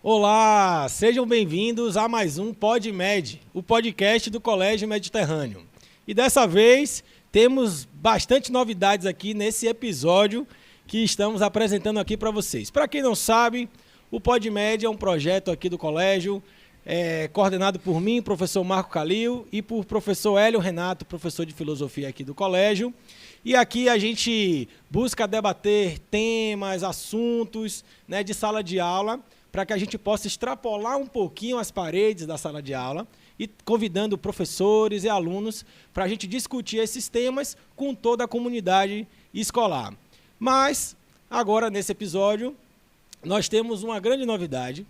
Olá, sejam bem-vindos a mais um PodMed, o podcast do Colégio Mediterrâneo. E dessa vez temos bastante novidades aqui nesse episódio que estamos apresentando aqui para vocês. Para quem não sabe, o PodMed é um projeto aqui do colégio, coordenado por mim, professor Marco Calil, e por professor Hélio Renato, professor de filosofia aqui do colégio. E aqui a gente busca debater temas, assuntos, né, de sala de aula, para que a gente possa extrapolar um pouquinho as paredes da sala de aula e convidando professores e alunos para a gente discutir esses temas com toda a comunidade escolar. Mas, agora, nesse episódio, nós temos uma grande novidade,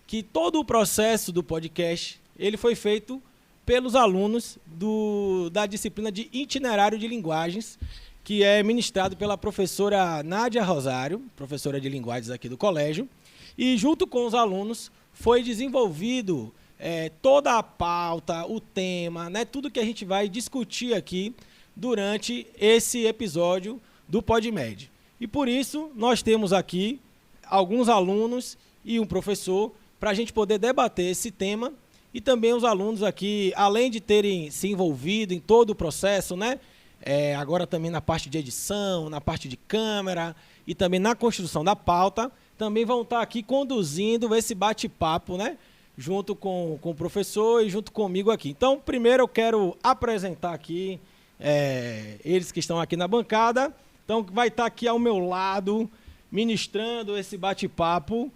que todo o processo do podcast ele foi feito pelos alunos da disciplina de itinerário de linguagens, que é ministrado pela professora Nádia Rosário, professora de linguagens aqui do colégio. E junto com os alunos foi desenvolvido toda a pauta, o tema, né, tudo que a gente vai discutir aqui durante esse episódio do PodMed. E por isso nós temos aqui alguns alunos e um professor para a gente poder debater esse tema. E também os alunos aqui, além de terem se envolvido em todo o processo, né, agora também na parte de edição, na parte de câmera e também na construção da pauta, também vão estar aqui conduzindo esse bate-papo, né, junto com o professor e junto comigo aqui. Então, primeiro eu quero apresentar aqui eles que estão aqui na bancada. Então, vai estar aqui ao meu lado, ministrando esse bate-papo,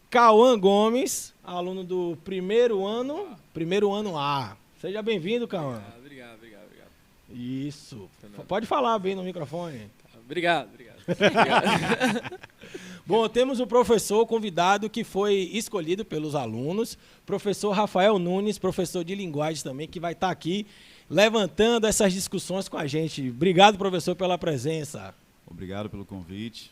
Cauã Gomes, aluno do primeiro ano A. Seja bem-vindo, Cauã. Obrigado. Isso. Pode falar bem no microfone. Obrigado. Bom, temos o professor convidado que foi escolhido pelos alunos, professor Rafael Nunes, professor de linguagens também, que vai estar aqui levantando essas discussões com a gente. Obrigado, professor, pela presença. Obrigado pelo convite.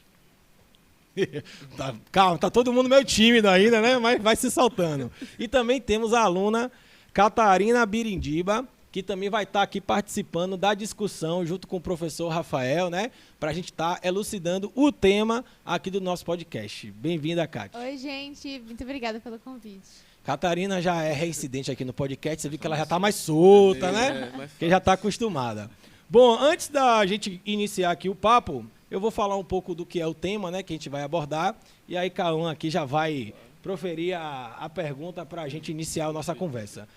Calma, tá todo mundo meio tímido ainda, né? Mas vai se soltando. E também temos a aluna Catarina Birindiba, que também vai estar aqui participando da discussão junto com o professor Rafael, né? Para a gente estar elucidando o tema aqui do nosso podcast. Bem-vinda, Cátia. Oi, gente. Muito obrigada pelo convite. Catarina já é reincidente aqui no podcast. Você viu que ela já está mais solta, né? Porque já está acostumada. Bom, antes da gente iniciar aqui o papo, eu vou falar um pouco do que é o tema, né? Que a gente vai abordar. E aí, Cauã aqui já vai proferir a pergunta para a gente iniciar a nossa conversa.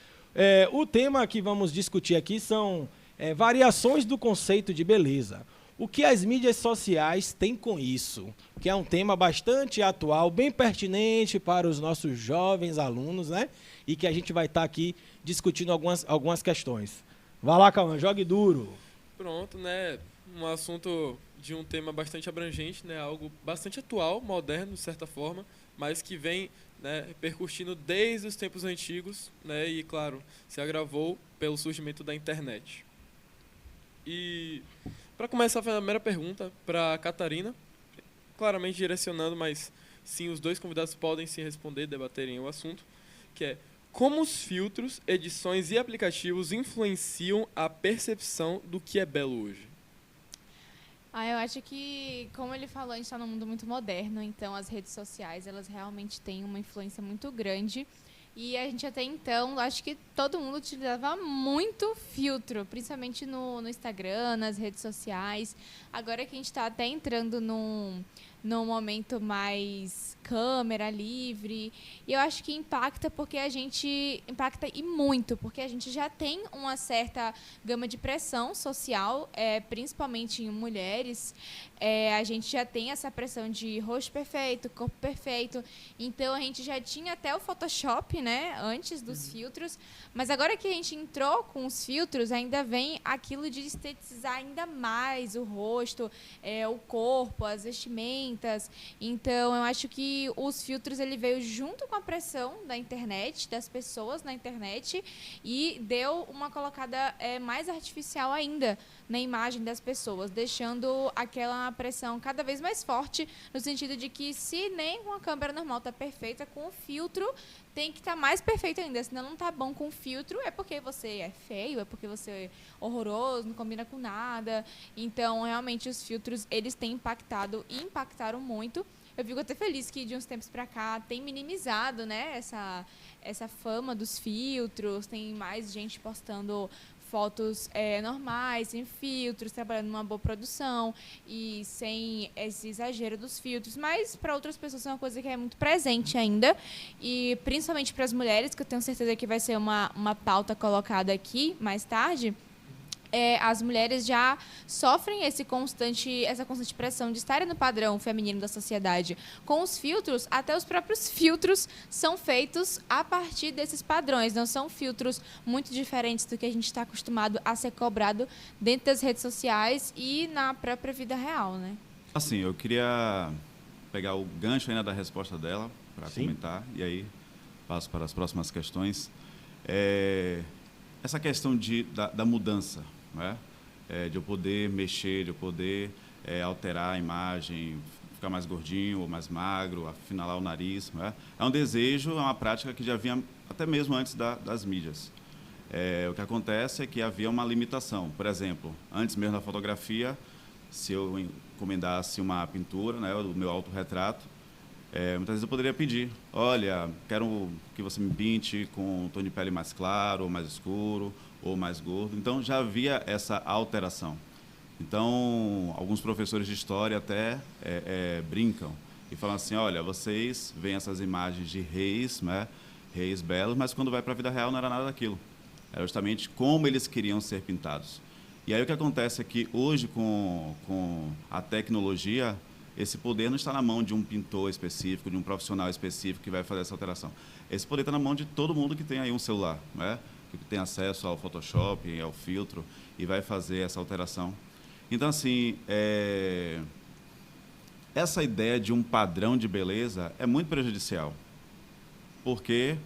O tema que vamos discutir aqui são variações do conceito de beleza. O que as mídias sociais têm com isso? Que é um tema bastante atual, bem pertinente para os nossos jovens alunos, né? E que a gente vai estar aqui discutindo algumas questões. Vai lá, Cauã, jogue duro. Pronto, né? Um assunto de um tema bastante abrangente, né? Algo bastante atual, moderno, de certa forma, mas que vem, né, repercutindo desde os tempos antigos, né, e, claro, se agravou pelo surgimento da internet. E, para começar, a primeira pergunta para a Catarina, claramente direcionando, mas sim, os dois convidados podem se responder, debaterem o assunto, que é: como os filtros, edições e aplicativos influenciam a percepção do que é belo hoje? Eu acho que, como ele falou, a gente está num mundo muito moderno, então as redes sociais, elas realmente têm uma influência muito grande. E a gente até então, acho que todo mundo utilizava muito filtro, principalmente no Instagram, nas redes sociais. Agora que a gente está até entrando num momento mais câmera livre, e eu acho que impacta e muito, porque a gente já tem uma certa gama de pressão social, principalmente em mulheres. A gente já tem essa pressão de rosto perfeito, corpo perfeito, então a gente já tinha até o Photoshop, né, antes dos filtros, mas agora que a gente entrou com os filtros, ainda vem aquilo de estetizar ainda mais o rosto, o corpo, as vestimentas. Então eu acho que os filtros, ele veio junto com a pressão da internet, das pessoas na internet, e deu uma colocada mais artificial ainda na imagem das pessoas, deixando aquela pressão cada vez mais forte, no sentido de que se nem com a câmera normal está perfeita, com o filtro tem que estar mais perfeito ainda. Se não está bom com o filtro, é porque você é feio, é porque você é horroroso, não combina com nada. Então, realmente, os filtros, eles têm impactado e impactaram muito. Eu fico até feliz que de uns tempos para cá tem minimizado, né, essa fama dos filtros, tem mais gente postando fotos normais, sem filtros, trabalhando numa boa produção e sem esse exagero dos filtros, mas para outras pessoas é uma coisa que é muito presente ainda, e principalmente para as mulheres, que eu tenho certeza que vai ser uma pauta colocada aqui mais tarde. As mulheres já sofrem essa constante pressão de estarem no padrão feminino da sociedade. Com os filtros, até os próprios filtros são feitos a partir desses padrões. Não são filtros muito diferentes do que a gente está acostumado a ser cobrado dentro das redes sociais e na própria vida real, né? Assim, eu queria pegar o gancho ainda da resposta dela para comentar, e aí passo para as próximas questões. Essa questão da mudança, né? De eu poder mexer, de eu poder alterar a imagem, ficar mais gordinho ou mais magro, afinalar o nariz, né? É um desejo, é uma prática que já vinha até mesmo antes das mídias. O que acontece é que havia uma limitação. Por exemplo, antes mesmo da fotografia, se eu encomendasse uma pintura, né, do meu autorretrato, muitas vezes eu poderia pedir, olha, quero que você me pinte com um tom de pele mais claro, ou mais escuro, ou mais gordo. Então, já havia essa alteração. Então, alguns professores de história até brincam e falam assim, olha, vocês veem essas imagens de reis, né, reis belos, mas quando vai para a vida real não era nada daquilo. Era justamente como eles queriam ser pintados. E aí o que acontece é que hoje, com a tecnologia, esse poder não está na mão de um pintor específico, de um profissional específico que vai fazer essa alteração. Esse poder está na mão de todo mundo que tem aí um celular, né? Que tem acesso ao Photoshop, ao filtro, e vai fazer essa alteração. Então, assim, essa ideia de um padrão de beleza é muito prejudicial, porque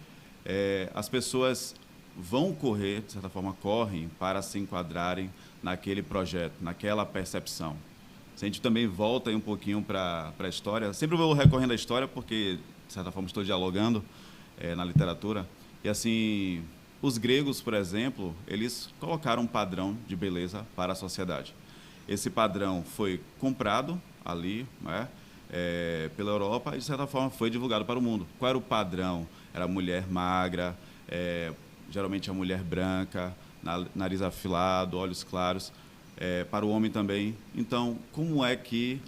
as pessoas vão correr, de certa forma, correm para se enquadrarem naquele projeto, naquela percepção. Se a gente também volta aí um pouquinho para a história, sempre vou recorrendo à história porque, de certa forma, estou dialogando na literatura. E, assim, os gregos, por exemplo, eles colocaram um padrão de beleza para a sociedade. Esse padrão foi comprado ali, né, pela Europa e, de certa forma, foi divulgado para o mundo. Qual era o padrão? Era a mulher magra, geralmente a mulher branca, nariz afilado, olhos claros. Para o homem também. Então, como é que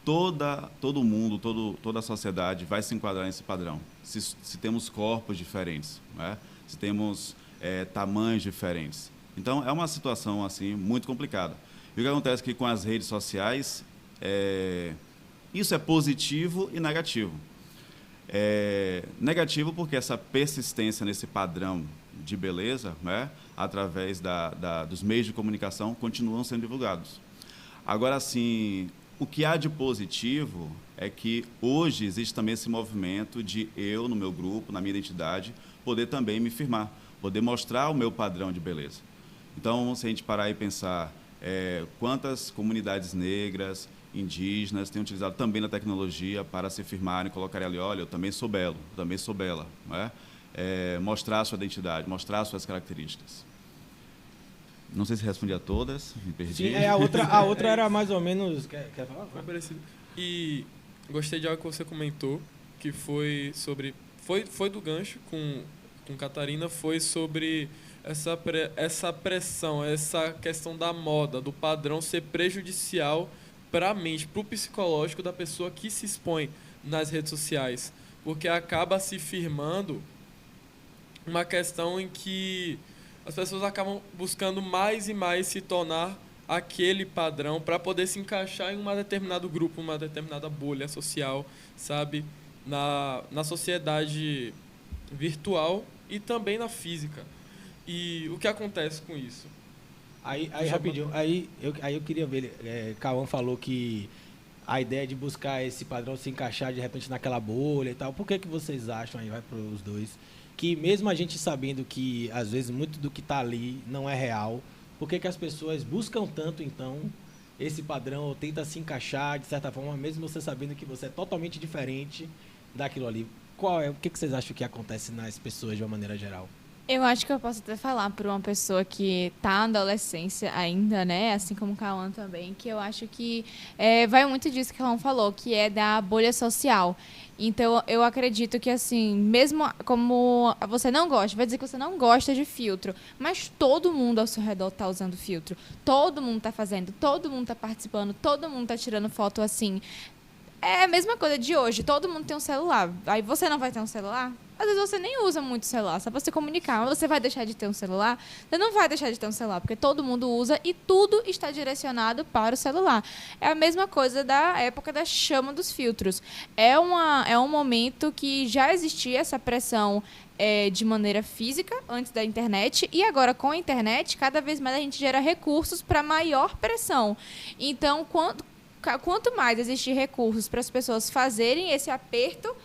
todo mundo, toda a sociedade vai se enquadrar nesse padrão? Se temos corpos diferentes, né? Se temos tamanhos diferentes. Então, é uma situação assim muito complicada. E o que acontece é que com as redes sociais, isso é positivo e negativo. Negativo porque essa persistência nesse padrão de beleza, né, através dos meios de comunicação, continuam sendo divulgados. Agora, sim, o que há de positivo é que hoje existe também esse movimento de eu, no meu grupo, na minha identidade, poder também me firmar, poder mostrar o meu padrão de beleza. Então, se a gente parar e pensar quantas comunidades negras, indígenas têm utilizado também a tecnologia para se firmarem, colocarem ali, olha, eu também sou belo, eu também sou bela, não é? Mostrar a sua identidade, mostrar as suas características. Não sei se respondi a todas, me perdi. Sim, a outra era mais ou menos... Quer falar? Foi parecido. E gostei de algo que você comentou, que foi sobre... Foi do gancho com Catarina, foi sobre essa pressão, essa questão da moda, do padrão ser prejudicial para a mente, para o psicológico da pessoa que se expõe nas redes sociais. Porque acaba se firmando uma questão em que as pessoas acabam buscando mais e mais se tornar aquele padrão para poder se encaixar em um determinado grupo, uma determinada bolha social, sabe? Na sociedade virtual e também na física. E o que acontece com isso? Aí rapidinho, eu queria ver, Cauã falou que a ideia de buscar esse padrão se encaixar de repente naquela bolha e tal, por que vocês acham, aí vai para os dois, que mesmo a gente sabendo que às vezes muito do que está ali não é real, Por que as pessoas buscam tanto, então, esse padrão, ou tenta se encaixar, de certa forma, mesmo você sabendo que você é totalmente diferente daquilo ali? O que vocês acham que acontece nas pessoas de uma maneira geral? Eu acho que eu posso até falar para uma pessoa que está na adolescência ainda, né? Assim como o Cauã também, que eu acho que vai muito disso que o Cauã falou, que é da bolha social. Então, eu acredito que, assim, mesmo como você não gosta, vai dizer que você não gosta de filtro, mas todo mundo ao seu redor está usando filtro. Todo mundo está fazendo, todo mundo está participando, todo mundo está tirando foto, assim. É a mesma coisa de hoje, todo mundo tem um celular. Aí você não vai ter um celular? Às vezes você nem usa muito o celular, só para se comunicar. Mas você vai deixar de ter um celular? Você não vai deixar de ter um celular, porque todo mundo usa e tudo está direcionado para o celular. É a mesma coisa da época da chama dos filtros. É um momento que já existia essa pressão de maneira física, antes da internet, e agora com a internet, cada vez mais a gente gera recursos para maior pressão. Então, quanto mais existir recursos para as pessoas fazerem esse aperto,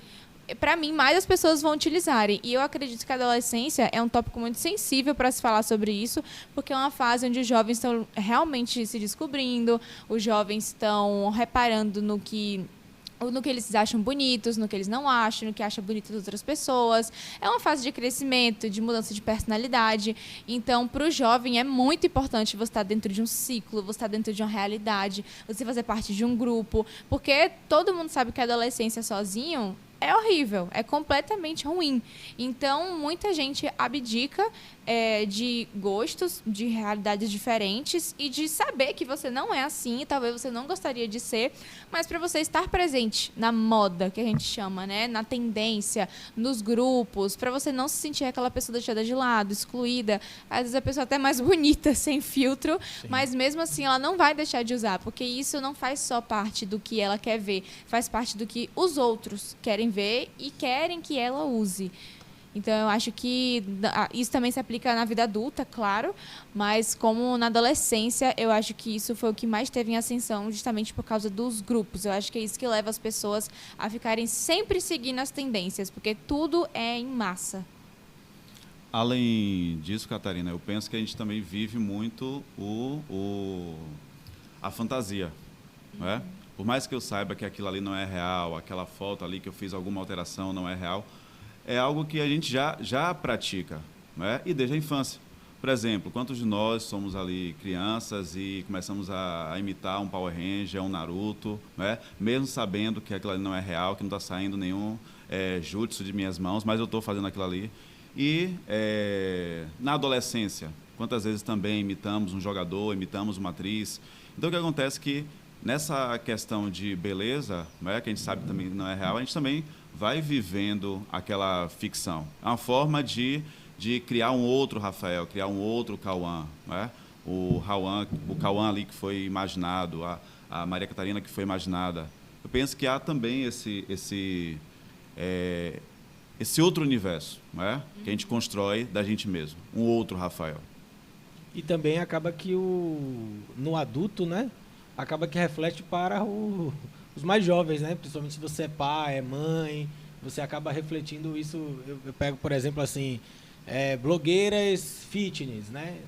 para mim, mais as pessoas vão utilizarem. E eu acredito que a adolescência é um tópico muito sensível para se falar sobre isso, porque é uma fase onde os jovens estão realmente se descobrindo, os jovens estão reparando no que eles acham bonitos, no que eles não acham, no que acham bonito das outras pessoas. É uma fase de crescimento, de mudança de personalidade. Então, para o jovem, é muito importante você estar dentro de um ciclo, você estar dentro de uma realidade, você fazer parte de um grupo, porque todo mundo sabe que a adolescência sozinho é horrível, é completamente ruim. Então, muita gente abdica de gostos, de realidades diferentes e de saber que você não é assim, talvez você não gostaria de ser, mas para você estar presente na moda, que a gente chama, né? Na tendência, nos grupos, para você não se sentir aquela pessoa deixada de lado, excluída. Às vezes a pessoa até mais bonita, sem filtro, sim, mas mesmo assim ela não vai deixar de usar, porque isso não faz só parte do que ela quer ver, faz parte do que os outros querem ver e querem que ela use. Então, eu acho que isso também se aplica na vida adulta, claro, mas como na adolescência, eu acho que isso foi o que mais teve em ascensão, justamente por causa dos grupos. Eu acho que é isso que leva as pessoas a ficarem sempre seguindo as tendências, porque tudo é em massa. Além disso, Catarina, eu penso que a gente também vive muito a fantasia, não é? Por mais que eu saiba que aquilo ali não é real, aquela foto ali que eu fiz alguma alteração não é real, é algo que a gente já pratica, não é? E desde a infância. Por exemplo, quantos de nós somos ali crianças e começamos a imitar um Power Ranger, um Naruto, não é? Mesmo sabendo que aquilo ali não é real, que não está saindo nenhum jutsu de minhas mãos, mas eu estou fazendo aquilo ali. E na adolescência, quantas vezes também imitamos um jogador, imitamos uma atriz. Então, o que acontece é que nessa questão de beleza, não é? Que a gente sabe também que não é real, a gente também vai vivendo aquela ficção. É uma forma de criar um outro Rafael, criar um outro Cauã, não é? O Cauã ali que foi imaginado, a Maria Catarina que foi imaginada. Eu penso que há também esse outro universo, não é? Que a gente constrói da gente mesmo, um outro Rafael. E também acaba que no adulto, né? Acaba que reflete para os mais jovens, né? Principalmente se você é pai, é mãe, você acaba refletindo isso. Eu pego, por exemplo, assim, blogueiras fitness, né?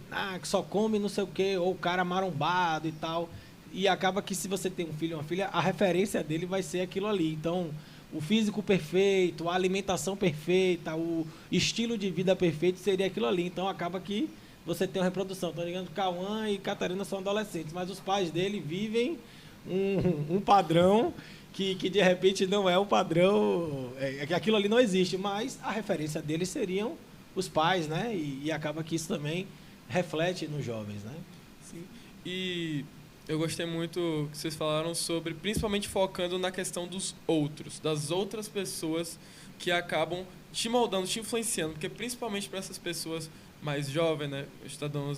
Que só come não sei o quê, ou o cara marombado e tal. E acaba que se você tem um filho ou uma filha, a referência dele vai ser aquilo ali. Então, o físico perfeito, a alimentação perfeita, o estilo de vida perfeito seria aquilo ali. Então, acaba que você tem uma reprodução. Estou ligando que Cauã e Catarina são adolescentes, mas os pais dele vivem um padrão que de repente não é o padrão, que aquilo ali não existe, mas a referência deles seriam os pais, né? E acaba que isso também reflete nos jovens, né? Sim. E eu gostei muito que vocês falaram sobre, principalmente focando na questão dos outros, das outras pessoas que acabam te moldando, te influenciando, porque principalmente para essas pessoas mais jovens, né? Eu estou dando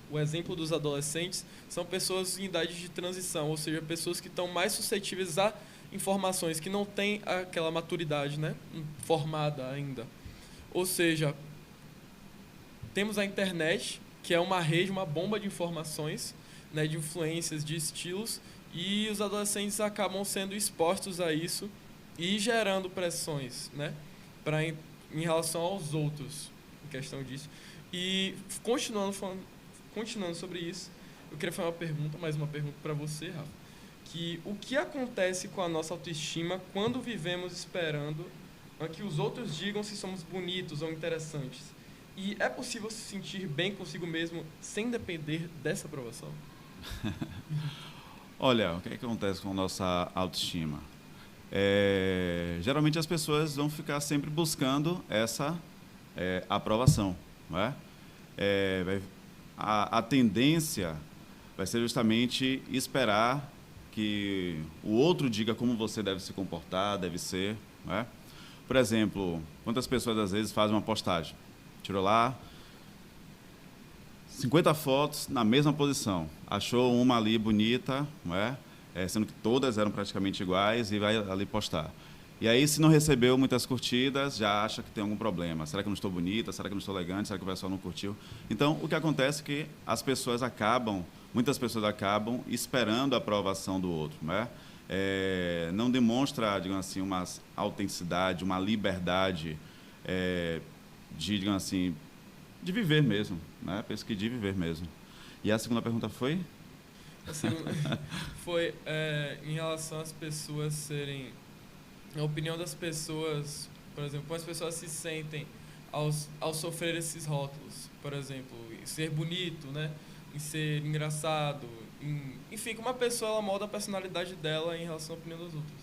o exemplo dos adolescentes, são pessoas em idade de transição, ou seja, pessoas que estão mais suscetíveis a informações, que não têm aquela maturidade, né? Formada ainda. Ou seja, temos a internet, que é uma rede, uma bomba de informações, né? De influências, de estilos, e os adolescentes acabam sendo expostos a isso e gerando pressões, né? em relação aos outros, em questão disso. E continuando falando, continuando sobre isso, eu queria fazer mais uma pergunta para você, Rafa, que o que acontece com a nossa autoestima quando vivemos esperando que os outros digam se somos bonitos ou interessantes? E é possível se sentir bem consigo mesmo sem depender dessa aprovação? Olha, o que acontece com a nossa autoestima? Geralmente as pessoas vão ficar sempre buscando essa aprovação, não é? A tendência vai ser justamente esperar que o outro diga como você deve se comportar, deve ser, não é? Por exemplo, quantas pessoas às vezes fazem uma postagem? Tirou lá 50 fotos na mesma posição, achou uma ali bonita, não é? Sendo que todas eram praticamente iguais, e vai ali postar. E aí, se não recebeu muitas curtidas, já acha que tem algum problema. Será que eu não estou bonita? Será que eu não estou elegante? Será que o pessoal não curtiu? Então, o que acontece é que muitas pessoas acabam esperando a aprovação do outro, né? Não demonstra, digamos assim, uma autenticidade, uma liberdade digamos assim, de viver mesmo, né? Penso que de viver mesmo. E a segunda pergunta foi? A segunda foi em relação às pessoas serem... A opinião das pessoas, por exemplo, como as pessoas se sentem ao sofrer esses rótulos. Por exemplo, em ser bonito, né? Em ser engraçado. Enfim, como a pessoa ela molda a personalidade dela em relação à opinião dos outros.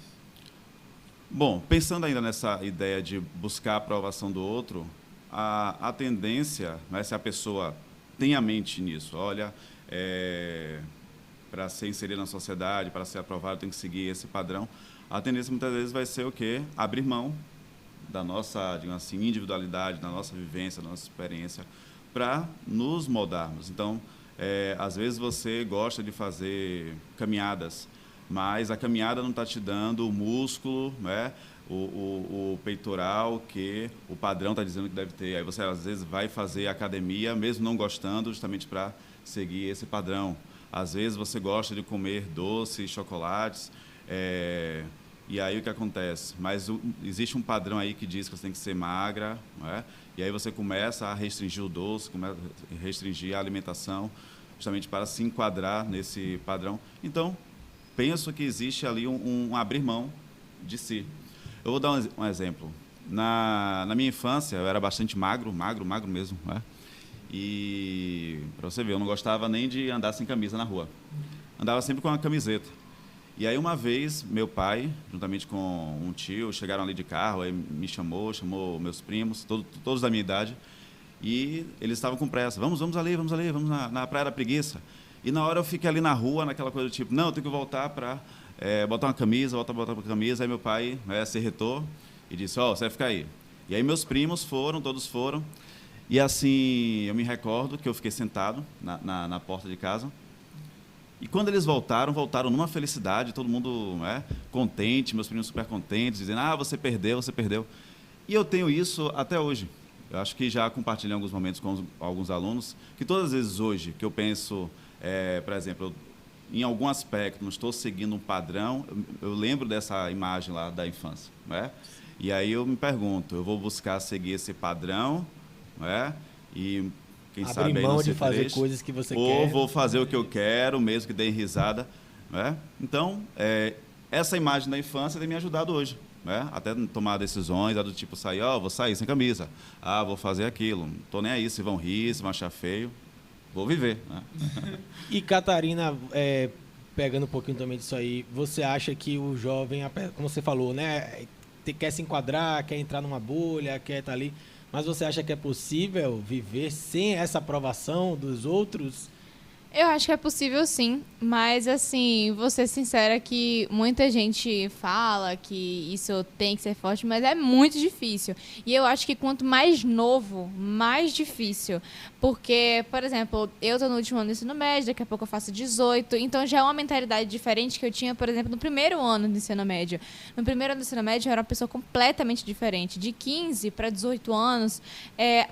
Bom, pensando ainda nessa ideia de buscar a aprovação do outro, a tendência, né, se a pessoa tem a mente nisso, olha, para ser inserido na sociedade, para ser aprovado, tem que seguir esse padrão, a tendência muitas vezes vai ser o quê? Abrir mão da nossa, digamos assim, individualidade, da nossa vivência, da nossa experiência, para nos moldarmos. Então, às vezes você gosta de fazer caminhadas, mas a caminhada não está te dando o músculo, né? O peitoral que o padrão está dizendo que deve ter. Aí você, às vezes, vai fazer academia, mesmo não gostando, justamente para seguir esse padrão. Às vezes você gosta de comer doces, chocolates, e aí o que acontece? Mas existe um padrão aí que diz que você tem que ser magra, não é? E aí você começa a restringir o doce, começa a restringir a alimentação, justamente para se enquadrar nesse padrão. Então, penso que existe ali um abrir mão de si. Eu vou dar um exemplo. Na minha infância, eu era bastante magro mesmo, né? E, para você ver, eu não gostava nem de andar sem camisa na rua. Andava sempre com uma camiseta. E aí, uma vez, meu pai, juntamente com um tio, chegaram ali de carro, aí me chamou meus primos, todos da minha idade, e eles estavam com pressa. Vamos ali, vamos na Praia da Preguiça. E na hora eu fiquei ali na rua, naquela coisa do tipo, não, eu tenho que voltar para botar uma camisa, botar uma camisa. Aí meu pai se irritou e disse, você vai ficar aí. E aí meus primos todos foram. E assim, eu me recordo que eu fiquei sentado na porta de casa. E quando eles voltaram numa felicidade, todo mundo contente, meus primos super contentes, dizendo, você perdeu. E eu tenho isso até hoje. Eu acho que já compartilhei em alguns momentos com alguns alunos, que todas as vezes hoje que eu penso, por exemplo, em algum aspecto não estou seguindo um padrão, eu lembro dessa imagem lá da infância, né? E aí eu me pergunto, eu vou buscar seguir esse padrão, né? E quem sabe abrir aí mão não de ser fazer feliz, coisas que você ou quer. vou fazer o que eu quero, mesmo que dê risada, né? Então, essa imagem da infância tem me ajudado hoje, né? Até tomar decisões, do tipo sair, vou sair sem camisa, vou fazer aquilo, não estou nem aí se vão rir, se vão achar feio, vou viver, né? E Catarina, pegando um pouquinho também disso aí, você acha que o jovem, como você falou, né, quer se enquadrar, quer entrar numa bolha, quer estar ali, mas você acha que é possível viver sem essa aprovação dos outros? Eu acho que é possível sim, mas assim, vou ser sincera que muita gente fala que isso tem que ser forte, mas é muito difícil. E eu acho que quanto mais novo, mais difícil. Porque, por exemplo, eu tô no último ano do ensino médio, daqui a pouco eu faço 18, então já é uma mentalidade diferente que eu tinha, por exemplo, no primeiro ano do ensino médio. No primeiro ano do ensino médio eu era uma pessoa completamente diferente. De 15 para 18 anos,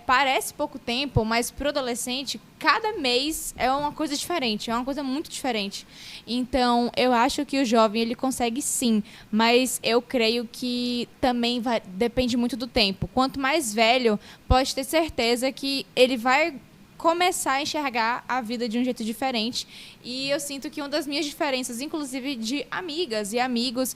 parece pouco tempo, mas para o adolescente, cada mês é uma coisa diferente, é uma coisa muito diferente. Então, eu acho que o jovem, ele consegue sim, mas eu creio que também depende muito do tempo. Quanto mais velho, pode ter certeza que ele vai começar a enxergar a vida de um jeito diferente. E eu sinto que uma das minhas diferenças, inclusive de amigas e amigos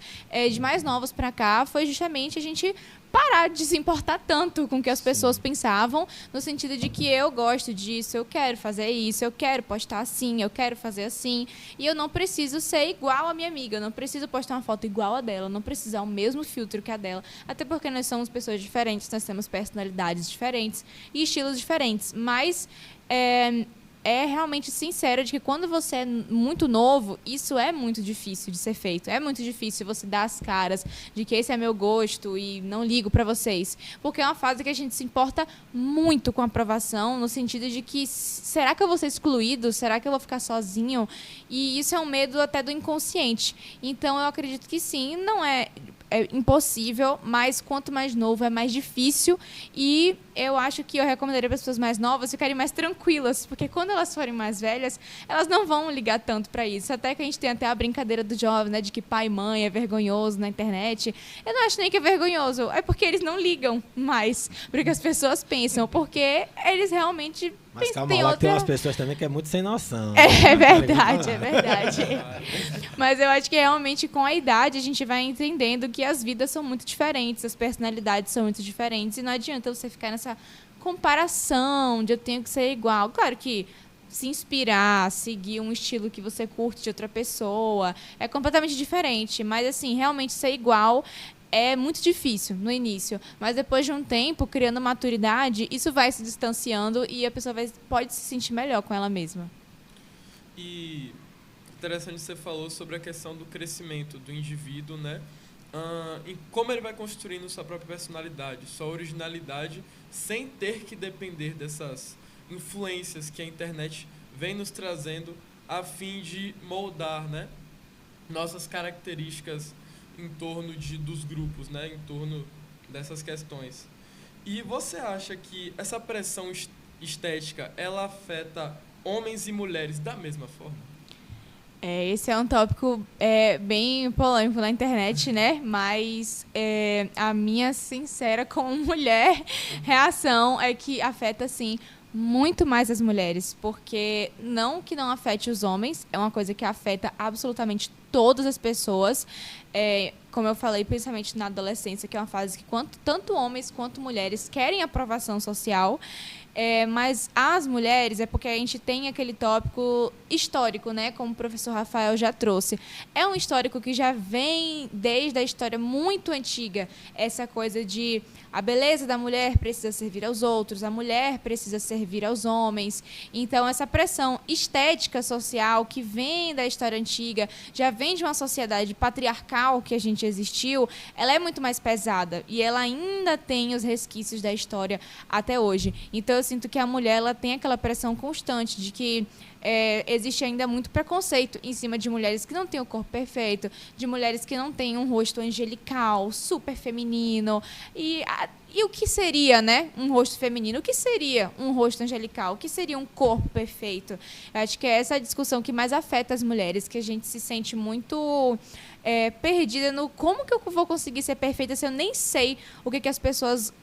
de mais novos para cá, foi justamente a gente parar de se importar tanto com o que as pessoas pensavam, no sentido de que eu gosto disso, eu quero fazer isso, eu quero postar assim, eu quero fazer assim, e eu não preciso ser igual a minha amiga, eu não preciso postar uma foto igual a dela, eu não preciso usar o mesmo filtro que a dela, até porque nós somos pessoas diferentes, nós temos personalidades diferentes e estilos diferentes, mas é realmente sincero de que quando você é muito novo, isso é muito difícil de ser feito. É muito difícil você dar as caras de que esse é meu gosto e não ligo pra vocês. Porque é uma fase que a gente se importa muito com a aprovação, no sentido de que será que eu vou ser excluído? Será que eu vou ficar sozinho? E isso é um medo até do inconsciente. Então eu acredito que sim, não é impossível, mas quanto mais novo é mais difícil, e eu acho que eu recomendaria para as pessoas mais novas ficarem mais tranquilas, porque quando elas forem mais velhas, elas não vão ligar tanto para isso. Até que a gente tem até a brincadeira do jovem, né, de que pai e mãe é vergonhoso na internet. Eu não acho nem que é vergonhoso, é porque eles não ligam mais para o que as pessoas pensam, porque eles realmente Mas calma lá, tem umas pessoas também que é muito sem noção. É verdade, é verdade. Mas eu acho que realmente com a idade a gente vai entendendo que as vidas são muito diferentes, as personalidades são muito diferentes, e não adianta você ficar nessa comparação de eu tenho que ser igual. Claro que se inspirar, seguir um estilo que você curte de outra pessoa é completamente diferente, mas assim, realmente ser igual é muito difícil no início, mas depois de um tempo, criando maturidade, isso vai se distanciando e a pessoa pode se sentir melhor com ela mesma. E interessante que você falou sobre a questão do crescimento do indivíduo, né? Em como ele vai construindo sua própria personalidade, sua originalidade, sem ter que depender dessas influências que a internet vem nos trazendo a fim de moldar, né, nossas características em torno dos grupos, né, em torno dessas questões. E você acha que essa pressão estética, ela afeta homens e mulheres da mesma forma? Esse é um tópico bem polêmico na internet, né? Mas a minha sincera, como mulher, reação é que afeta, sim, muito mais as mulheres. Porque não que não afete os homens, é uma coisa que afeta absolutamente todas as pessoas. Como eu falei, principalmente na adolescência, que é uma fase que tanto homens quanto mulheres querem aprovação social. Mas as mulheres, é porque a gente tem aquele tópico histórico, né, como o professor Rafael já trouxe. É um histórico que já vem desde a história muito antiga, essa coisa de a beleza da mulher precisa servir aos outros, a mulher precisa servir aos homens. Então, essa pressão estética social que vem da história antiga, já vem de uma sociedade patriarcal que a gente existiu, ela é muito mais pesada e ela ainda tem os resquícios da história até hoje. Então, eu sinto que a mulher ela tem aquela pressão constante de que existe ainda muito preconceito em cima de mulheres que não têm o corpo perfeito, de mulheres que não têm um rosto angelical, super feminino. E o que seria, né, um rosto feminino? O que seria um rosto angelical? O que seria um corpo perfeito? Eu acho que é essa a discussão que mais afeta as mulheres, que a gente se sente muito perdida no como que eu vou conseguir ser perfeita se eu nem sei o que as pessoas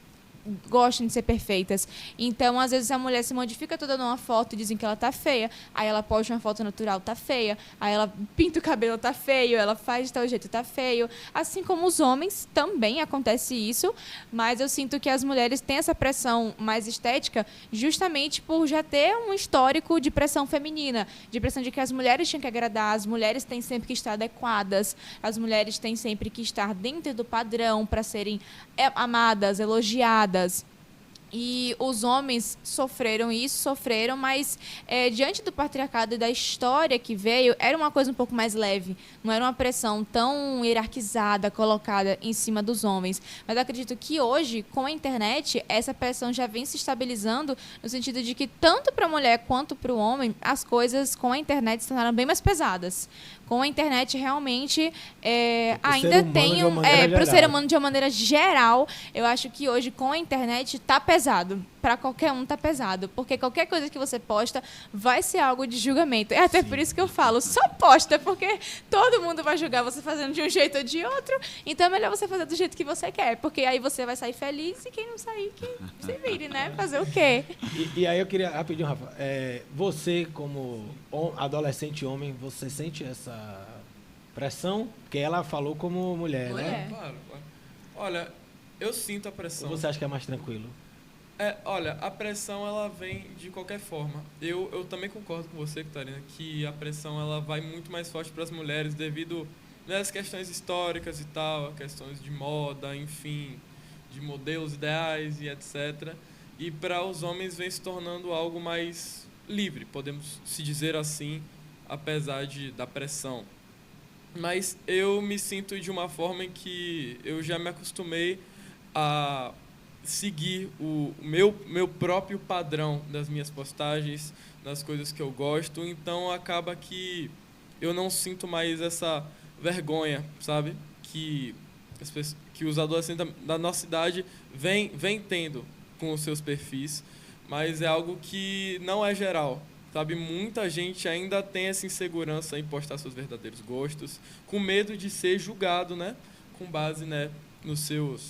gostam de ser perfeitas. Então, às vezes, a mulher se modifica toda numa foto e dizem que ela tá feia, aí ela posta uma foto natural, tá feia, aí ela pinta o cabelo, tá feio, ela faz de tal jeito, tá feio. Assim como os homens, também acontece isso, mas eu sinto que as mulheres têm essa pressão mais estética justamente por já ter um histórico de pressão feminina, de pressão de que as mulheres tinham que agradar, as mulheres têm sempre que estar adequadas, as mulheres têm sempre que estar dentro do padrão para serem amadas, elogiadas. E os homens sofreram, mas diante do patriarcado e da história que veio, era uma coisa um pouco mais leve, não era uma pressão tão hierarquizada, colocada em cima dos homens. Mas eu acredito que hoje, com a internet, essa pressão já vem se estabilizando, no sentido de que tanto para a mulher quanto para o homem, as coisas com a internet se tornaram bem mais pesadas. Com a internet, realmente, ainda tem para o ser humano de uma maneira geral, eu acho que hoje, com a internet, está pesado pesado. Para qualquer um tá pesado. Porque qualquer coisa que você posta vai ser algo de julgamento. É até por isso que eu falo, só posta, porque todo mundo vai julgar você fazendo de um jeito ou de outro. Então é melhor você fazer do jeito que você quer. Porque aí você vai sair feliz e quem não sair, que se vire, né? Fazer o quê? E aí eu queria, rapidinho, Rafa, você como adolescente homem, você sente essa pressão? Porque ela falou como mulher, né? Claro. Olha, eu sinto a pressão. Ou você acha que é mais tranquilo? Olha, a pressão ela vem de qualquer forma. Eu também concordo com você, Catarina, que a pressão ela vai muito mais forte para as mulheres devido às questões históricas e tal, questões de moda, enfim, de modelos ideais e etc. E para os homens vem se tornando algo mais livre, podemos se dizer assim, apesar da pressão. Mas eu me sinto de uma forma em que eu já me acostumei a seguir o meu próprio padrão das minhas postagens, das coisas que eu gosto, então acaba que eu não sinto mais essa vergonha, sabe? Que os adolescentes da nossa idade vêm tendo com os seus perfis, mas é algo que não é geral, sabe? Muita gente ainda tem essa insegurança em postar seus verdadeiros gostos, com medo de ser julgado, né? Com base, né,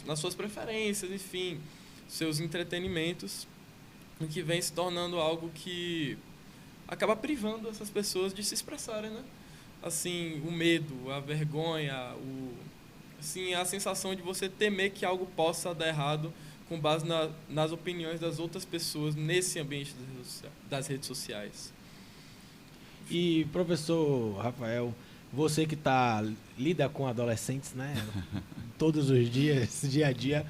nas suas preferências, enfim, seus entretenimentos, o que vem se tornando algo que acaba privando essas pessoas de se expressarem, né? Assim, o medo, a vergonha, assim, a sensação de você temer que algo possa dar errado com base nas opiniões das outras pessoas nesse ambiente das redes sociais. E, professor Rafael, você que lida com adolescentes, né? Todos os dias, dia a dia,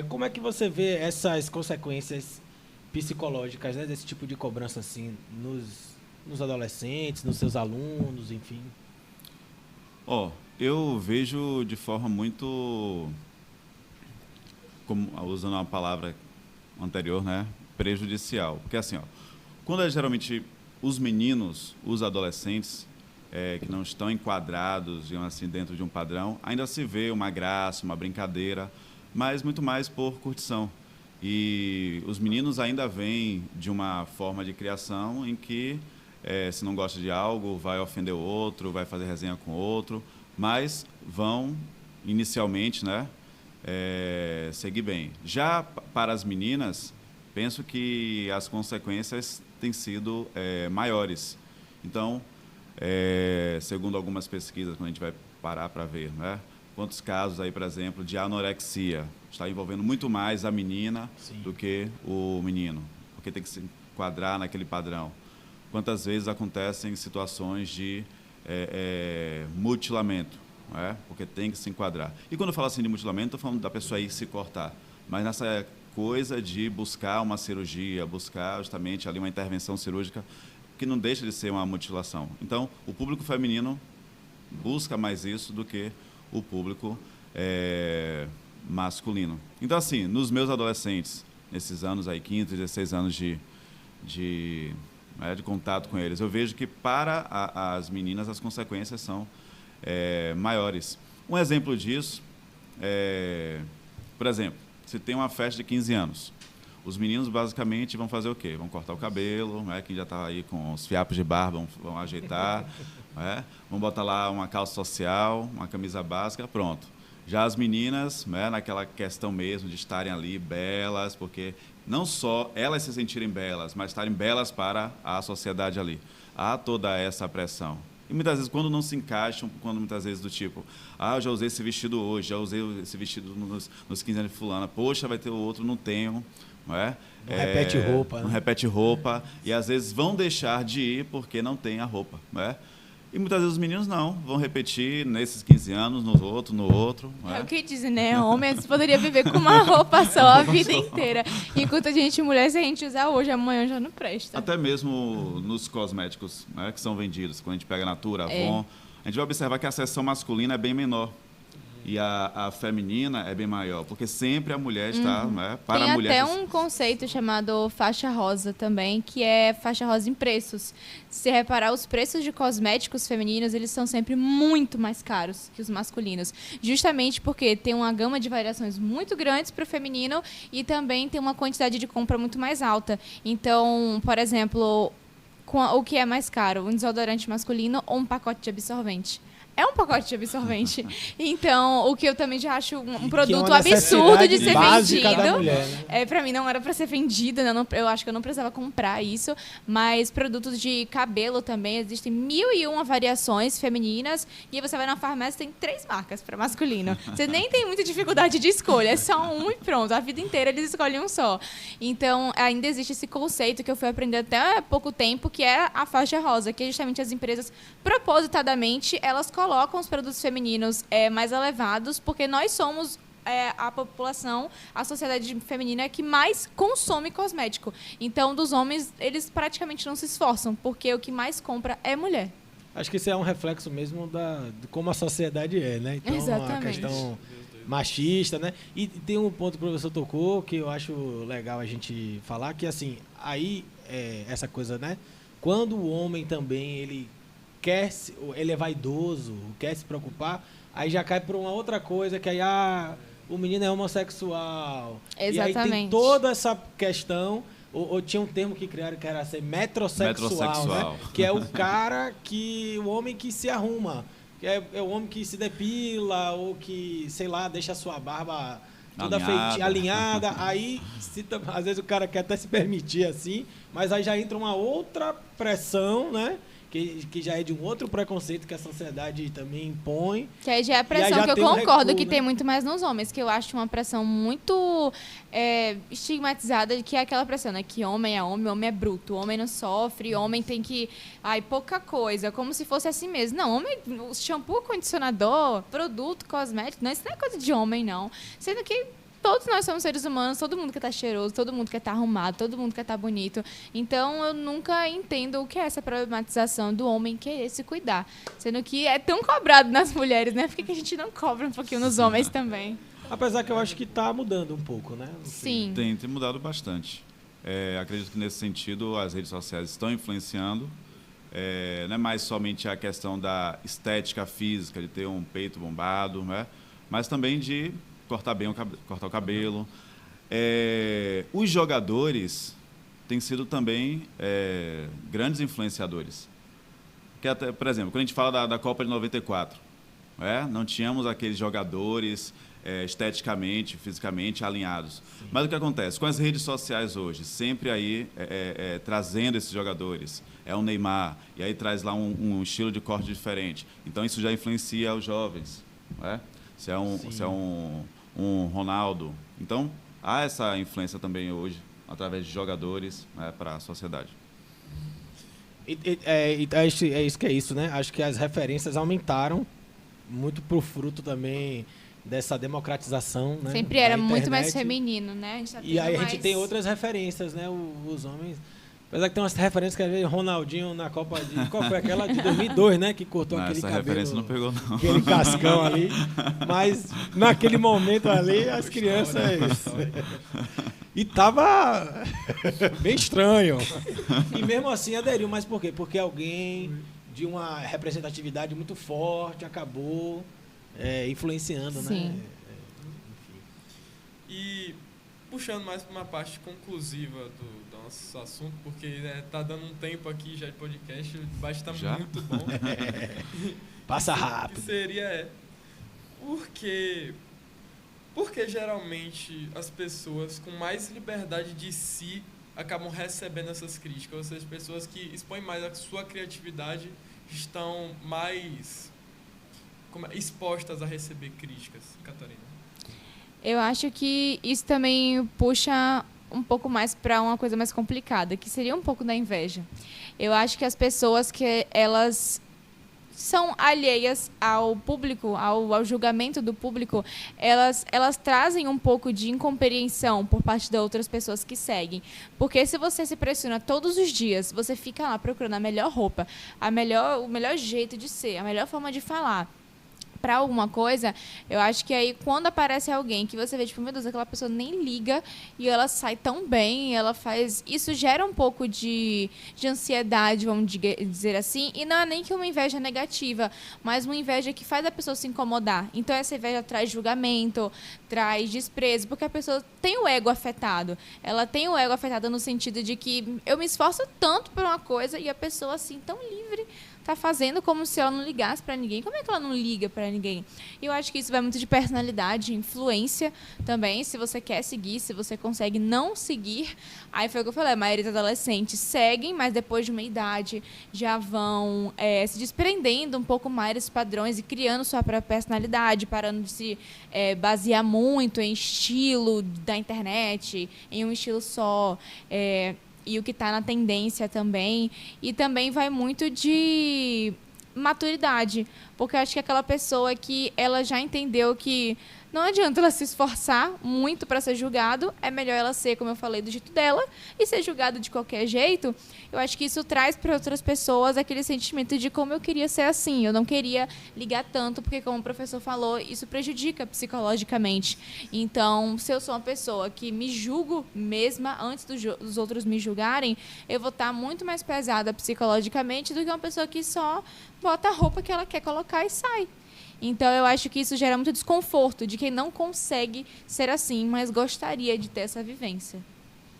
como é que você vê essas consequências psicológicas, né, desse tipo de cobrança assim nos adolescentes, nos seus alunos, enfim? Eu vejo de forma muito, usando uma palavra anterior, né, prejudicial. Porque assim, quando geralmente os meninos, os adolescentes, que não estão enquadrados, digamos assim, dentro de um padrão, ainda se vê uma graça, uma brincadeira, mas muito mais por curtição. E os meninos ainda vêm de uma forma de criação em que, se não gosta de algo, vai ofender o outro, vai fazer resenha com o outro, mas vão, inicialmente, né, seguir bem. Já para as meninas, penso que as consequências têm sido maiores. Então, segundo algumas pesquisas, quando a gente vai parar para ver, né, quantos casos aí, por exemplo, de anorexia está envolvendo muito mais a menina Sim. do que o menino, porque tem que se enquadrar naquele padrão. Quantas vezes acontecem situações de mutilamento, não é? Porque tem que se enquadrar. E quando eu falo assim de mutilamento, estou falando da pessoa ir se cortar, mas nessa coisa de buscar uma cirurgia, buscar justamente ali uma intervenção cirúrgica, que não deixa de ser uma mutilação. Então, o público feminino busca mais isso do que o público masculino. Então, assim, nos meus adolescentes, nesses anos aí, 15, 16 anos de contato com eles, eu vejo que para as meninas as consequências são maiores. Um exemplo disso por exemplo, se tem uma festa de 15 anos, os meninos basicamente vão fazer o quê? Vão cortar o cabelo, né? Quem já está aí com os fiapos de barba vão ajeitar, né? Vão botar lá uma calça social, uma camisa básica, pronto. Já as meninas, né, naquela questão mesmo de estarem ali belas, porque não só elas se sentirem belas, mas estarem belas para a sociedade ali. Há toda essa pressão. E muitas vezes, quando não se encaixam, quando muitas vezes do tipo, eu já usei esse vestido hoje, já usei esse vestido nos 15 anos de fulana, poxa, vai ter o outro, não tenho. Não é? Não repete roupa. Não né? repete roupa. E às vezes vão deixar de ir porque não tem a roupa. Não é? E muitas vezes os meninos não, vão repetir nesses 15 anos, no outro. Não é? É o que dizem, né? Homem poderia viver com uma roupa só a vida inteira. Enquanto a gente, mulher, se a gente usar hoje, amanhã já não presta. Até mesmo nos cosméticos, né, que são vendidos, quando a gente pega Natura, Avon, a gente vai observar que a seção masculina é bem menor. E a feminina é bem maior, porque sempre a mulher está, né, para Tem a mulher. até um conceito chamado faixa rosa também, que é faixa rosa em preços. Se você reparar, os preços de cosméticos femininos, eles são sempre muito mais caros que os masculinos. Justamente porque tem uma gama de variações muito grandes para o feminino e também tem uma quantidade de compra muito mais alta. Então, por exemplo, o que é mais caro? Um desodorante masculino ou um pacote de absorvente? É um pacote de absorvente. Então, o que eu também já acho um produto uma absurdo de ser básica da vendido. mulher, né? Pra mim não era pra ser vendido, né? Eu acho que eu não precisava comprar isso. Mas produtos de cabelo também, existem 1001 variações femininas. E aí você vai na farmácia e tem 3 marcas pra masculino. Você nem tem muita dificuldade de escolha, é só um e pronto. A vida inteira eles escolhem um só. Então, ainda existe esse conceito que eu fui aprender até há pouco tempo, que é a faixa rosa, que é justamente as empresas, propositadamente, elas colocam os produtos femininos mais elevados, porque nós somos a população, a sociedade feminina que mais consome cosmético. Então, dos homens, eles praticamente não se esforçam, porque o que mais compra é mulher. Acho que isso é um reflexo mesmo de como a sociedade é, né? Então, Exatamente. a questão machista, né? E tem um ponto que o professor tocou que eu acho legal a gente falar, que assim, aí essa coisa, né? Quando o homem também, ele é vaidoso, quer se preocupar, aí já cai por uma outra coisa, que aí o menino é homossexual. Exatamente. E aí tem toda essa questão, ou tinha um termo que criaram que era ser metrosexual, né? Que é o cara o homem que se arruma, que é o homem que se depila, ou que, sei lá, deixa a sua barba toda alinhada. Aí, às vezes o cara quer até se permitir assim, mas aí já entra uma outra pressão, né? Que já é de um outro preconceito que a sociedade também impõe. Que aí já é a pressão que eu concordo que tem muito mais nos homens, que eu acho uma pressão muito estigmatizada, que é aquela pressão, né? Que homem é bruto, homem não sofre, homem tem que... pouca coisa, como se fosse assim mesmo. Não, homem, shampoo, condicionador, produto, cosmético, não, isso não é coisa de homem, não. Sendo que todos nós somos seres humanos, todo mundo quer estar cheiroso, todo mundo quer estar arrumado, todo mundo quer estar bonito. Então, eu nunca entendo o que é essa problematização do homem querer se cuidar. Sendo que é tão cobrado nas mulheres, né? Por que a gente não cobra um pouquinho nos homens também? Apesar que eu acho que está mudando um pouco, né? Sim. Tem mudado bastante. Acredito que, nesse sentido, as redes sociais estão influenciando. Não é mais somente a questão da estética física, de ter um peito bombado, né? Mas também de cortar o cabelo. Os jogadores têm sido também grandes influenciadores. Que até, por exemplo, quando a gente fala da Copa de 94, não tínhamos aqueles jogadores esteticamente, fisicamente alinhados. Sim. Mas o que acontece? Com as redes sociais hoje, sempre aí trazendo esses jogadores, é um Neymar, e aí traz lá um estilo de corte diferente. Então isso já influencia os jovens. Se é um Ronaldo. Então, há essa influência também hoje, através de jogadores, para a sociedade. É isso, né? Acho que as referências aumentaram muito pro fruto também dessa democratização, né? Sempre era muito mais feminino, né? E aí a gente tem outras referências, né? Os homens... Apesar que tem umas referências que às vezes Ronaldinho na Copa de... Qual foi aquela? De 2002, né? Que cortou aquele cabelo. Essa referência não pegou, não. Aquele cascão ali. Mas naquele momento ali, as crianças... E tava bem estranho. E mesmo assim aderiu. Mas por quê? Porque alguém de uma representatividade muito forte acabou influenciando, Sim. Né? E puxando mais para uma parte conclusiva do nosso assunto, porque tá dando um tempo aqui já de podcast, o debate está muito bom. Passa rápido. Que seria porque geralmente as pessoas com mais liberdade de si acabam recebendo essas críticas, ou seja, pessoas que expõem mais a sua criatividade estão mais expostas a receber críticas. Catarina? Eu acho que isso também puxa um pouco mais para uma coisa mais complicada, que seria um pouco da inveja. Eu acho que as pessoas que elas são alheias ao público, ao julgamento do público, elas trazem um pouco de incompreensão por parte de outras pessoas que seguem. Porque se você se pressiona todos os dias, você fica lá procurando a melhor roupa, o melhor jeito de ser, a melhor forma de falar, pra alguma coisa, eu acho que aí quando aparece alguém que você vê, tipo, meu Deus, aquela pessoa nem liga e ela sai tão bem, ela faz... Isso gera um pouco de ansiedade, vamos dizer assim, e não é nem que uma inveja negativa, mas uma inveja que faz a pessoa se incomodar. Então essa inveja traz julgamento, traz desprezo, porque a pessoa tem o ego afetado. Ela tem o ego afetado no sentido de que eu me esforço tanto por uma coisa e a pessoa, assim, tão livre, tá fazendo como se ela não ligasse pra ninguém. Como é que ela não liga pra ninguém? E eu acho que isso vai muito de personalidade, influência também. Se você quer seguir, se você consegue não seguir. Aí foi o que eu falei, a maioria dos adolescentes seguem, mas depois de uma idade já vão se desprendendo um pouco mais desses padrões e criando sua própria personalidade, parando de se basear muito em estilo da internet, em um estilo só. E o que está na tendência também. E também vai muito de maturidade. Porque eu acho que aquela pessoa que ela já entendeu que não adianta ela se esforçar muito para ser julgado, é melhor ela ser, como eu falei, do jeito dela e ser julgado de qualquer jeito. Eu acho que isso traz para outras pessoas aquele sentimento de como eu queria ser assim, eu não queria ligar tanto, porque como o professor falou, isso prejudica psicologicamente. Então, se eu sou uma pessoa que me julgo mesma antes dos outros me julgarem, eu vou estar muito mais pesada psicologicamente do que uma pessoa que só bota a roupa que ela quer colocar e sai. Então, eu acho que isso gera muito desconforto de quem não consegue ser assim, mas gostaria de ter essa vivência.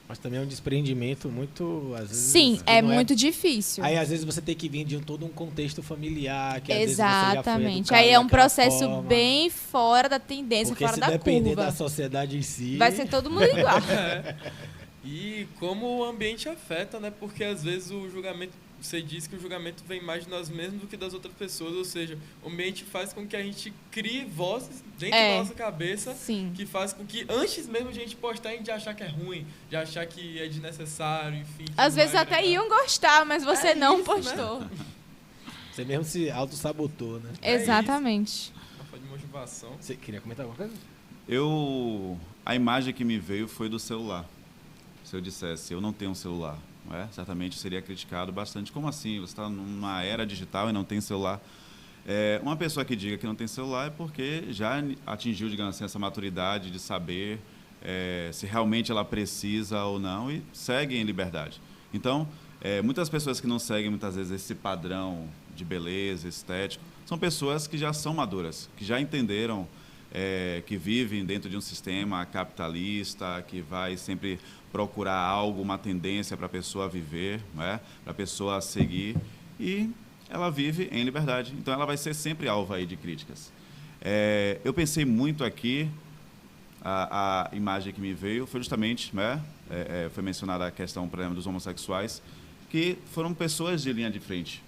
Mas também é um desprendimento muito, às vezes... Sim, é muito difícil. Aí, às vezes, você tem que vir de todo um contexto familiar, que às Exatamente. vezes você já foi educado Aí é um daquela processo forma. bem fora da tendência, Porque fora se da depender curva. da sociedade em si... Vai ser todo mundo igual. E como o ambiente afeta, né? Porque às vezes o julgamento, você diz que o julgamento vem mais de nós mesmos do que das outras pessoas, ou seja, o ambiente faz com que a gente crie vozes dentro da nossa cabeça, Sim. que faz com que antes mesmo de a gente postar, a gente achar que é ruim, de achar que é desnecessário, enfim. Às vezes até iam gostar, mas você não isso, postou. né? Você mesmo se auto-sabotou, né? Exatamente. Uma forma de motivação. Você queria comentar alguma coisa? A imagem que me veio foi do celular. Se eu dissesse, eu não tenho um celular, não é? Certamente seria criticado bastante. Como assim? Você está numa era digital e não tem celular? Uma pessoa que diga que não tem celular é porque já atingiu, digamos assim, essa maturidade de saber se realmente ela precisa ou não e segue em liberdade. Então, muitas pessoas que não seguem muitas vezes esse padrão de beleza, estético, são pessoas que já são maduras, que já entenderam que vivem dentro de um sistema capitalista, que vai sempre procurar algo, uma tendência para a pessoa viver, né? Para a pessoa seguir, e ela vive em liberdade. Então, ela vai ser sempre alvo aí de críticas. Eu pensei muito aqui, a imagem que me veio foi justamente, né? Foi mencionada a questão, por exemplo, dos homossexuais, que foram pessoas de linha de frente.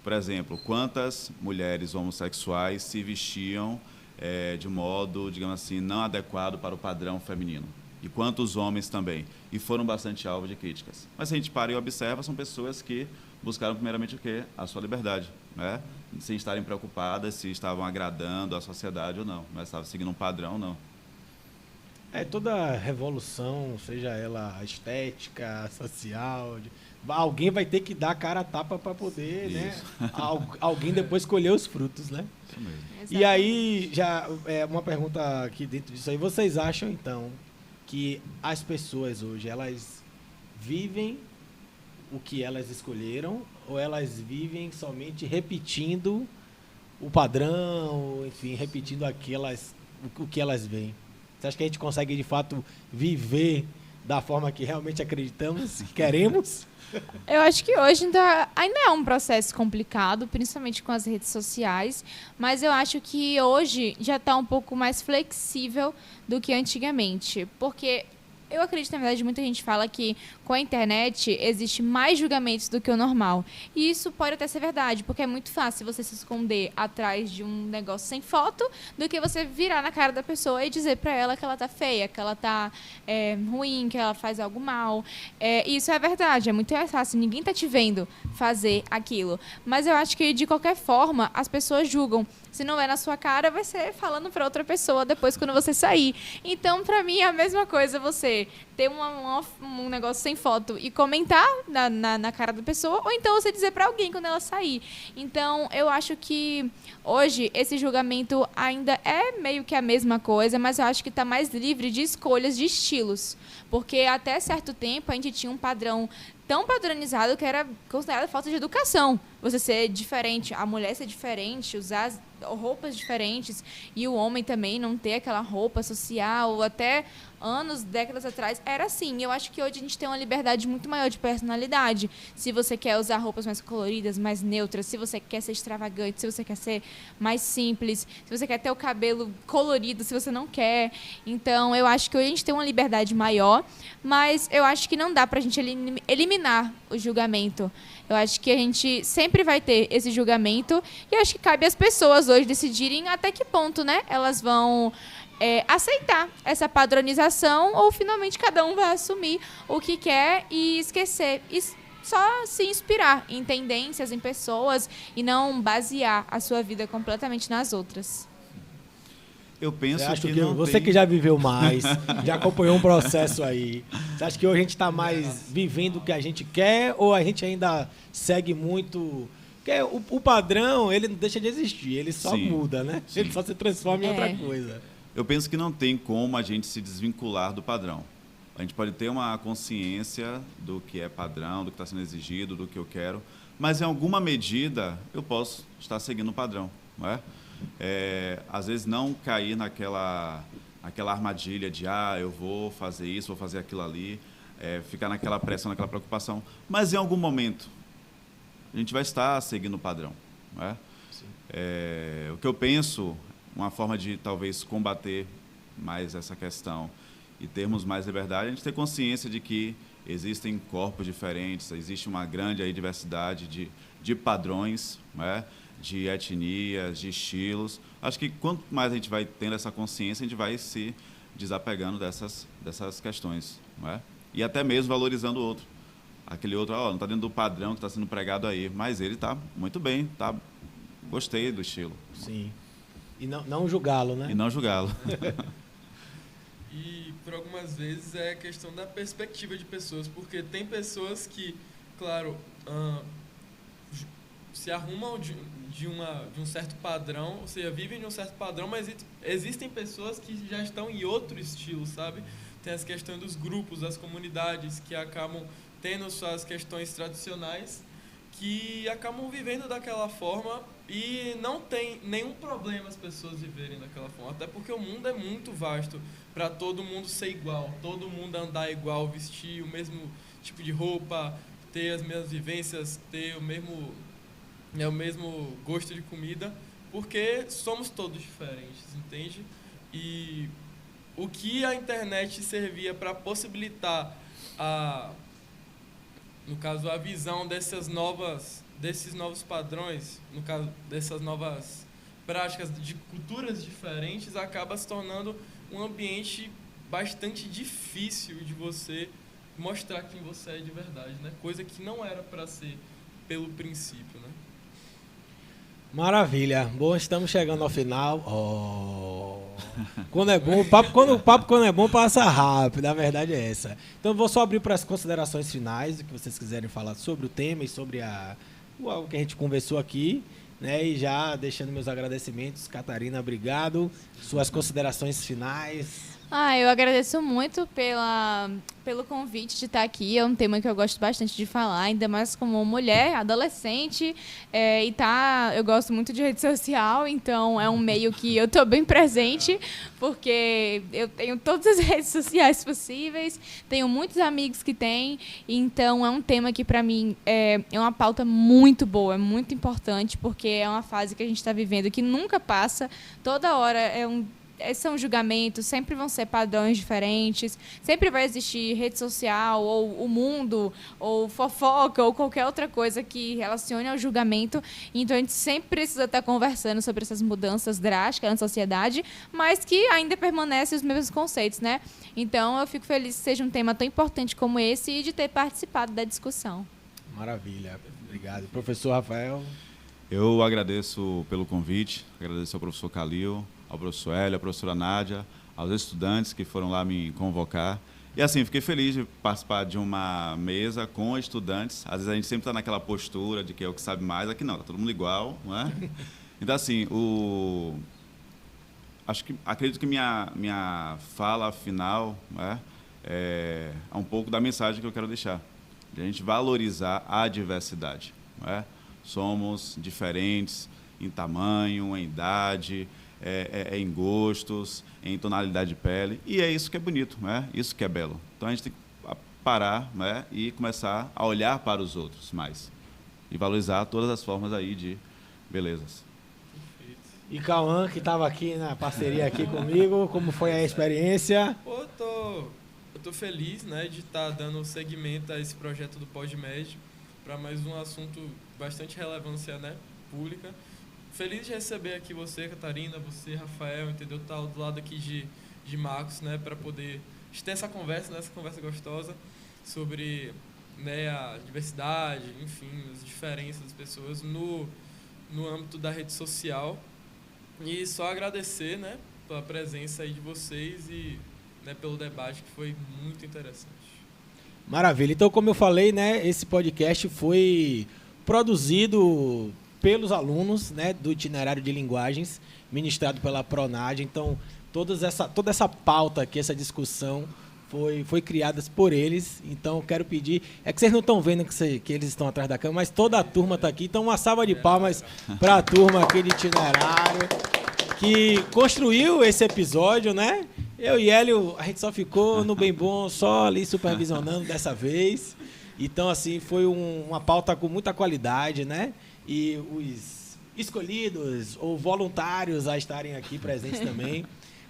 Por exemplo, quantas mulheres homossexuais se vestiam de modo, digamos assim, não adequado para o padrão feminino. E quantos homens também. E foram bastante alvo de críticas. Mas se a gente para e observa, são pessoas que buscaram primeiramente o quê? A sua liberdade, né? Sem estarem preocupadas se estavam agradando a sociedade ou não. Mas estavam seguindo um padrão ou não. Toda revolução, seja ela estética, social, alguém vai ter que dar a cara a tapa para poder, né? Alguém depois colher os frutos, né? Isso mesmo. Exatamente. E aí, já uma pergunta aqui dentro disso aí. Vocês acham, então, que as pessoas hoje, elas vivem o que elas escolheram ou elas vivem somente repetindo o padrão, enfim, repetindo o que elas veem? Você acha que a gente consegue, de fato, viver da forma que realmente acreditamos, que queremos? Eu acho que hoje ainda é um processo complicado, principalmente com as redes sociais, mas eu acho que hoje já está um pouco mais flexível do que antigamente, porque eu acredito, na verdade, muita gente fala que com a internet existe mais julgamentos do que o normal. E isso pode até ser verdade, porque é muito fácil você se esconder atrás de um negócio sem foto do que você virar na cara da pessoa e dizer pra ela que ela tá feia, que ela tá ruim, que ela faz algo mal. E isso é verdade, é muito mais fácil. Ninguém tá te vendo fazer aquilo. Mas eu acho que, de qualquer forma, as pessoas julgam. Se não é na sua cara, vai ser falando para outra pessoa depois quando você sair. Então, para mim, é a mesma coisa você ter um negócio sem foto e comentar na cara da pessoa, ou então você dizer para alguém quando ela sair. Então, eu acho que hoje esse julgamento ainda é meio que a mesma coisa, mas eu acho que está mais livre de escolhas de estilos. Porque até certo tempo a gente tinha um padrão tão padronizado que era considerado falta de educação. Você ser diferente, a mulher ser diferente, usar roupas diferentes e o homem também não ter aquela roupa social, até anos, décadas atrás, era assim. Eu acho que hoje a gente tem uma liberdade muito maior de personalidade. Se você quer usar roupas mais coloridas, mais neutras, se você quer ser extravagante, se você quer ser mais simples, se você quer ter o cabelo colorido, se você não quer. Então, eu acho que hoje a gente tem uma liberdade maior, mas eu acho que não dá pra gente eliminar o julgamento. Eu acho que a gente sempre vai ter esse julgamento e eu acho que cabe às pessoas hoje decidirem até que ponto, né, elas vão aceitar essa padronização ou finalmente cada um vai assumir o que quer e esquecer. E só se inspirar em tendências, em pessoas e não basear a sua vida completamente nas outras. Eu penso que você tem... que já viveu mais, já acompanhou um processo aí, você acha que hoje a gente está mais vivendo o que a gente quer ou a gente ainda segue muito... Porque o padrão, ele não deixa de existir, ele só muda, né? Sim. Ele só se transforma em outra coisa. Eu penso que não tem como a gente se desvincular do padrão. A gente pode ter uma consciência do que é padrão, do que está sendo exigido, do que eu quero, mas em alguma medida eu posso estar seguindo o padrão, não é? Às vezes não cair naquela armadilha de eu vou fazer isso, vou fazer aquilo ali, ficar naquela pressão, naquela preocupação, mas em algum momento a gente vai estar seguindo o padrão, não é? O que eu penso, uma forma de talvez combater mais essa questão e termos mais liberdade, a gente ter consciência de que existem corpos diferentes, existe uma grande aí diversidade de padrões, não é? De etnias, de estilos. Acho que quanto mais a gente vai tendo essa consciência, a gente vai se desapegando dessas questões, não é? E até mesmo valorizando o outro. Aquele outro, não está dentro do padrão que está sendo pregado aí, mas ele está muito bem, gostei do estilo. Sim. E não julgá-lo, né? E não julgá-lo. E por algumas vezes é questão da perspectiva de pessoas, porque tem pessoas que, claro, se arrumam de um certo padrão, ou seja, vivem de um certo padrão, mas existem pessoas que já estão em outro estilo, sabe? Tem as questões dos grupos, das comunidades, que acabam tendo suas questões tradicionais, que acabam vivendo daquela forma e não tem nenhum problema as pessoas viverem daquela forma, até porque o mundo é muito vasto para todo mundo ser igual, todo mundo andar igual, vestir o mesmo tipo de roupa, ter as mesmas vivências, ter o mesmo gosto de comida, porque somos todos diferentes, entende? E o que a internet servia para possibilitar no caso, a visão desses novos padrões, no caso, dessas novas práticas de culturas diferentes, acaba se tornando um ambiente bastante difícil de você mostrar quem você é de verdade, né? Coisa que não era para ser pelo princípio, né? Maravilha. Bom, estamos chegando ao final. Quando é bom, o papo quando é bom passa rápido, a verdade é essa. Então eu vou só abrir para as considerações finais, o que vocês quiserem falar sobre o tema e sobre o que a gente conversou aqui, né? E já deixando meus agradecimentos. Catarina, obrigado. Suas considerações finais. Eu agradeço muito pelo convite de estar aqui. É um tema que eu gosto bastante de falar, ainda mais como mulher, adolescente. Eu gosto muito de rede social, então é um meio que eu estou bem presente, porque eu tenho todas as redes sociais possíveis, tenho muitos amigos que têm, então é um tema que, para mim, é uma pauta muito boa, é muito importante, porque é uma fase que a gente está vivendo que nunca passa, toda hora são julgamentos, sempre vão ser padrões diferentes, sempre vai existir rede social, ou o mundo, ou fofoca, ou qualquer outra coisa que relacione ao julgamento. Então, a gente sempre precisa estar conversando sobre essas mudanças drásticas na sociedade, mas que ainda permanecem os mesmos conceitos, né? Então, eu fico feliz que seja um tema tão importante como esse e de ter participado da discussão. Maravilha. Obrigado. Professor Rafael. Eu agradeço pelo convite, agradeço ao professor Calil, ao professor Hélio, à professora Nádia, aos estudantes que foram lá me convocar. E assim, fiquei feliz de participar de uma mesa com estudantes. Às vezes a gente sempre está naquela postura de que é o que sabe mais, aqui não, está todo mundo igual, não é? Então assim, acredito que minha fala final, né, é um pouco da mensagem que eu quero deixar, de a gente valorizar a diversidade, não é? Somos diferentes em tamanho, em idade, em gostos, em tonalidade de pele, e é isso que é bonito, né? Isso que é belo. Então a gente tem que parar, né, e começar a olhar para os outros mais e valorizar todas as formas aí de belezas. E Cauã, que estava aqui na parceria aqui comigo, como foi a experiência? Pô, eu tô feliz, né, de estar dando seguimento a esse projeto do PodMed para mais um assunto bastante relevância, né, pública. Feliz de receber aqui você, Catarina, você, Rafael, entendeu? Tá do lado aqui de Marcos, né, para poder ter essa conversa, né, essa conversa gostosa sobre, né, a diversidade, enfim, as diferenças das pessoas no âmbito da rede social. E só agradecer, né, pela presença aí de vocês e, né, pelo debate que foi muito interessante. Maravilha. Então, como eu falei, né, esse podcast foi produzido pelos alunos, né, do itinerário de linguagens, ministrado pela Pronad. Então, toda essa pauta aqui, essa discussão, foi criada por eles. Então, quero pedir... É que vocês não estão vendo que eles estão atrás da câmera, mas toda a turma está aqui. Então, uma salva de palmas para a turma aqui de itinerário, que construiu esse episódio, né? Eu e Hélio, a gente só ficou no bem bom, só ali supervisionando dessa vez. Então, assim, foi uma pauta com muita qualidade, né? E os escolhidos ou voluntários a estarem aqui presentes também.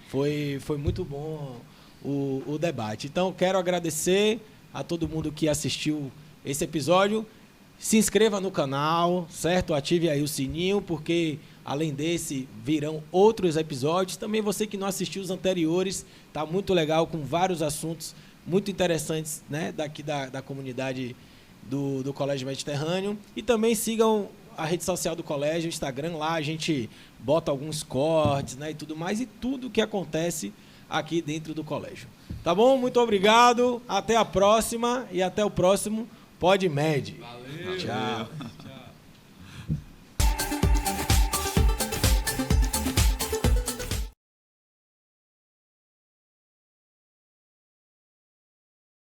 Foi muito bom o debate. Então, quero agradecer a todo mundo que assistiu esse episódio. Se inscreva no canal, certo? Ative aí o sininho, porque além desse virão outros episódios. Também você que não assistiu os anteriores, tá muito legal, com vários assuntos muito interessantes, né, daqui da comunidade do Colégio Mediterrâneo. E também sigam a rede social do colégio, o Instagram. Lá a gente bota alguns cortes, né, e tudo mais, e tudo que acontece aqui dentro do colégio. Tá bom? Muito obrigado, até a próxima e até o próximo PodMed. Valeu! Tchau.